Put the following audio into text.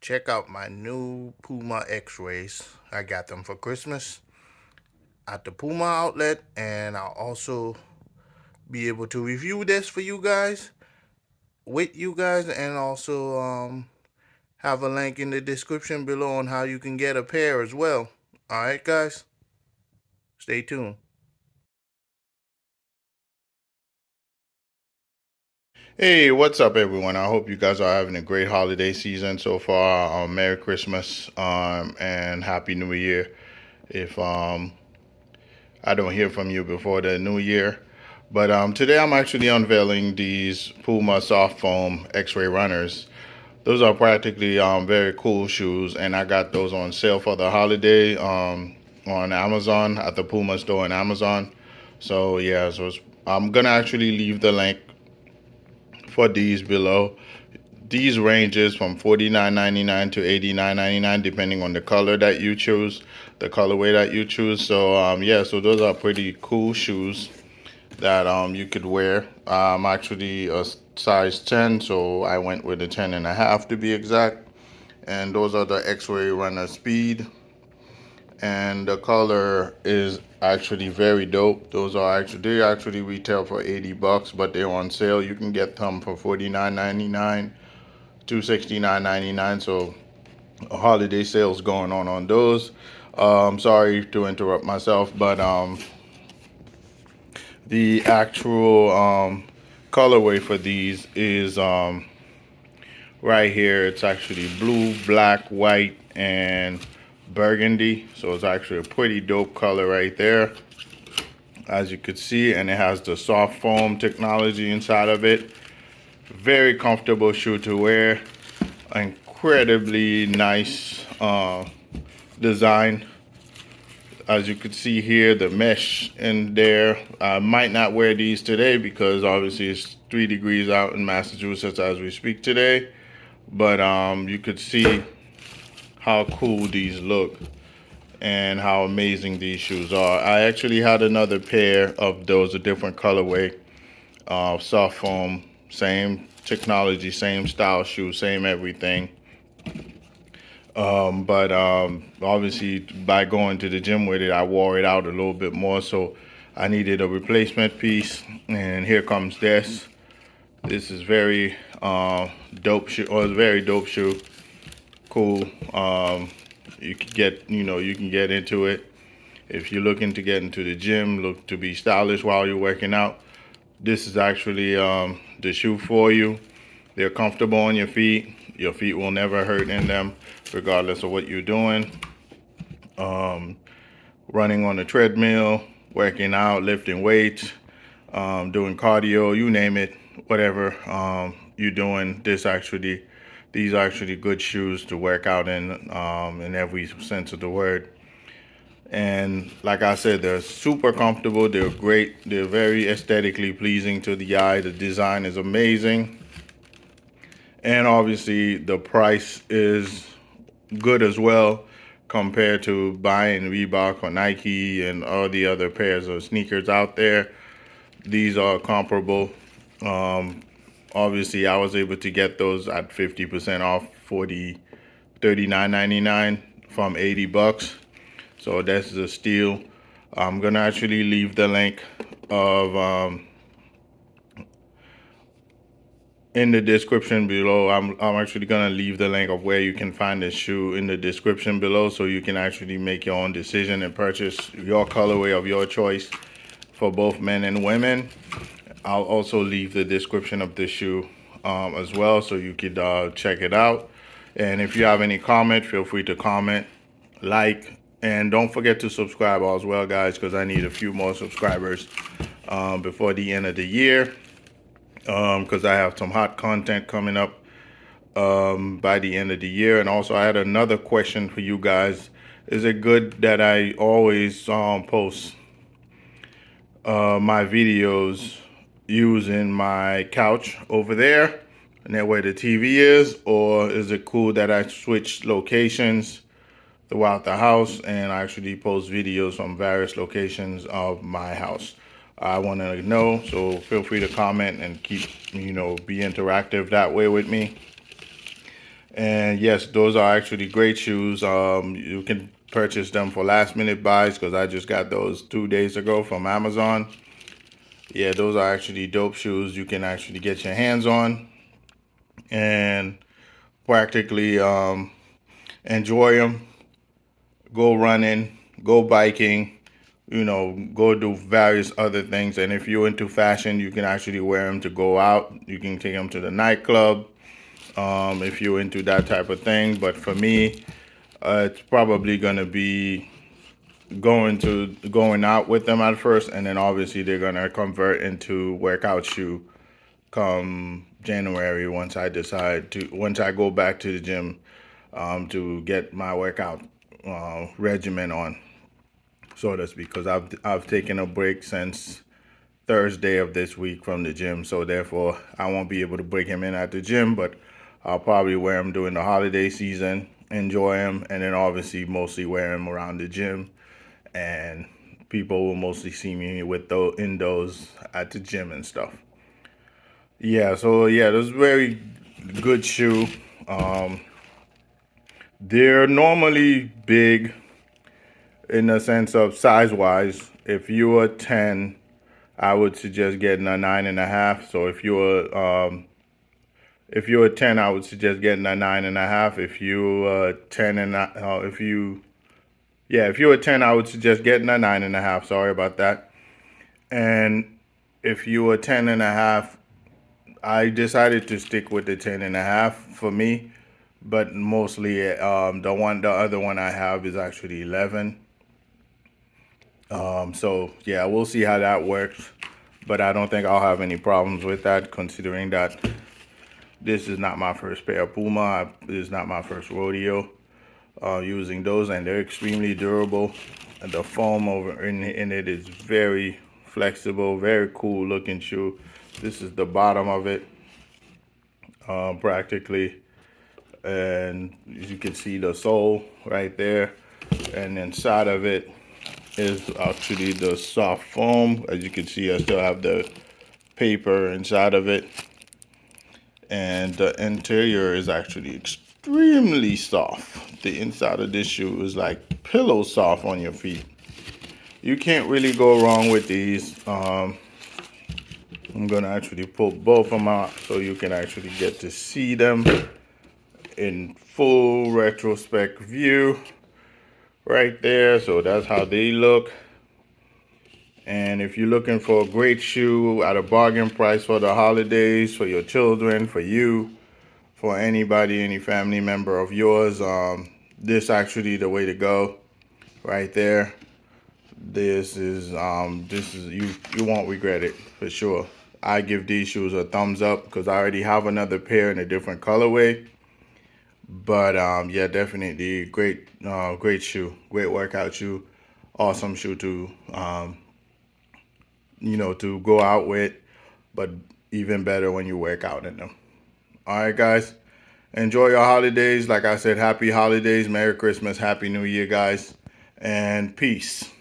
check out my new Puma X-rays. I got them for Christmas at the Puma outlet, and I'll also be able to review this for you guys, with you guys, and also have a link in the description below on how you can get a pair as well. Alright guys, stay tuned. Hey, what's up, everyone? I hope you guys are having a great holiday season so far. Merry Christmas and Happy New Year. If I don't hear from you before the New Year, but today I'm actually unveiling these Puma SoftFoam X-ray runners. Those are practically very cool shoes, and I got those on sale for the holiday on Amazon at the Puma store on Amazon. So yeah, I'm gonna actually leave the link for these below. These ranges from $49.99 to $89.99 depending on the color that you choose, the colorway that you choose. So yeah, so those are pretty cool shoes that you could wear. I'm actually a size 10, so I went with a 10 and a half to be exact. And those are the X-ray runner speed, and the color is actually very dope. They actually retail for 80 bucks, but they're on sale. You can get them for $49.99 to $69.99. So a holiday sales going on those. Sorry to interrupt myself, but the actual colorway for these is right here. It's actually blue, black, white, and burgundy. So it's actually a pretty dope color right there, as you could see, and it has the SoftFoam technology inside of it. Very comfortable shoe to wear. Incredibly nice design. As you can see here, the mesh in there. I might not wear these today because obviously it's 3 degrees out in Massachusetts as we speak today. But you could see how cool these look and how amazing these shoes are. I actually had another pair of those, a different colorway, soft foam, same technology, same style shoe, same everything. But obviously by going to the gym with it, I wore it out a little bit more, so I needed a replacement piece, and here comes this. This is very dope shoe, or it's a very dope shoe. Cool. You can get into it if you're looking to get into the gym, look to be stylish while you're working out. This is actually the shoe for you. They're comfortable on your feet. Your feet will never hurt in them, regardless of what you're doing. Running on the treadmill, working out, lifting weights, doing cardio, you name it, whatever you're doing. These are actually good shoes to work out in every sense of the word. And like I said, they're super comfortable. They're great. They're very aesthetically pleasing to the eye. The design is amazing. And obviously the price is good as well compared to buying Reebok or Nike and all the other pairs of sneakers out there. These are comparable. Obviously I was able to get those at 50% off, $39.99 from 80 bucks. So that's a steal. I'm gonna actually leave the link of in the description below. I'm actually gonna leave the link of where you can find this shoe in the description below, so you can actually make your own decision and purchase your colorway of your choice for both men and women. I'll also leave the description of this shoe as well, so you could check it out. And if you have any comment, feel free to comment, like, and don't forget to subscribe as well, guys, because I need a few more subscribers before the end of the year, because I have some hot content coming up by the end of the year. And also I had another question for you guys. Is it good that I always post my videos using my couch over there and that where the TV is, or is it cool that I switch locations throughout the house and I actually post videos from various locations of my house? I want to know, so feel free to comment and keep, be interactive that way with me. And yes, those are actually great shoes. You can purchase them for last minute buys because I just got those 2 days ago from Amazon. Yeah, those are actually dope shoes you can actually get your hands on and practically enjoy them. Go running, go biking, go do various other things. And if you're into fashion, you can actually wear them to go out. You can take them to the nightclub if you're into that type of thing. But for me, it's probably gonna be going out with them at first, and then obviously they're gonna convert into workout shoe come January once I go back to the gym to get my workout regimen on, so to speak. Because I've taken a break since Thursday of this week from the gym, so therefore I won't be able to break him in at the gym, but I'll probably wear him during the holiday season, enjoy him, and then obviously mostly wear him around the gym, and people will mostly see me with those at the gym and stuff. Yeah, so yeah, those very good shoe. Um, they're normally big in the sense of size wise. If you are 10, I would suggest getting a 9.5. So if you're a 10, I would suggest getting a 9.5. If you 10 and if you yeah, if you're a 10, I would suggest getting a 9.5. Sorry about that. And if you were 10.5, I decided to stick with the 10.5 for me. But mostly, the other one I have is actually 11. So yeah, we'll see how that works. But I don't think I'll have any problems with that, considering that this is not my first pair of Puma. This is not my first rodeo using those, and they're extremely durable. And the foam over in it is very flexible, very cool looking shoe. This is the bottom of it, practically, and as you can see the sole right there, and inside of it is actually the soft foam. As you can see, I still have the paper inside of it, and the interior is actually extremely soft. The inside of this shoe is like pillow soft on your feet. You can't really go wrong with these. I'm gonna actually pull both of them out so you can actually get to see them in full retrospect view right there. So that's how they look. And if you're looking for a great shoe at a bargain price for the holidays, for your children, for you, for anybody, any family member of yours, this actually the way to go right there. This is you won't regret it for sure. I give these shoes a thumbs up because I already have another pair in a different colorway. But yeah, definitely great shoe, great workout shoe, awesome shoe to to go out with, but even better when you work out in them. All right, guys, enjoy your holidays. Like I said, happy holidays, Merry Christmas, Happy New Year, guys, and peace.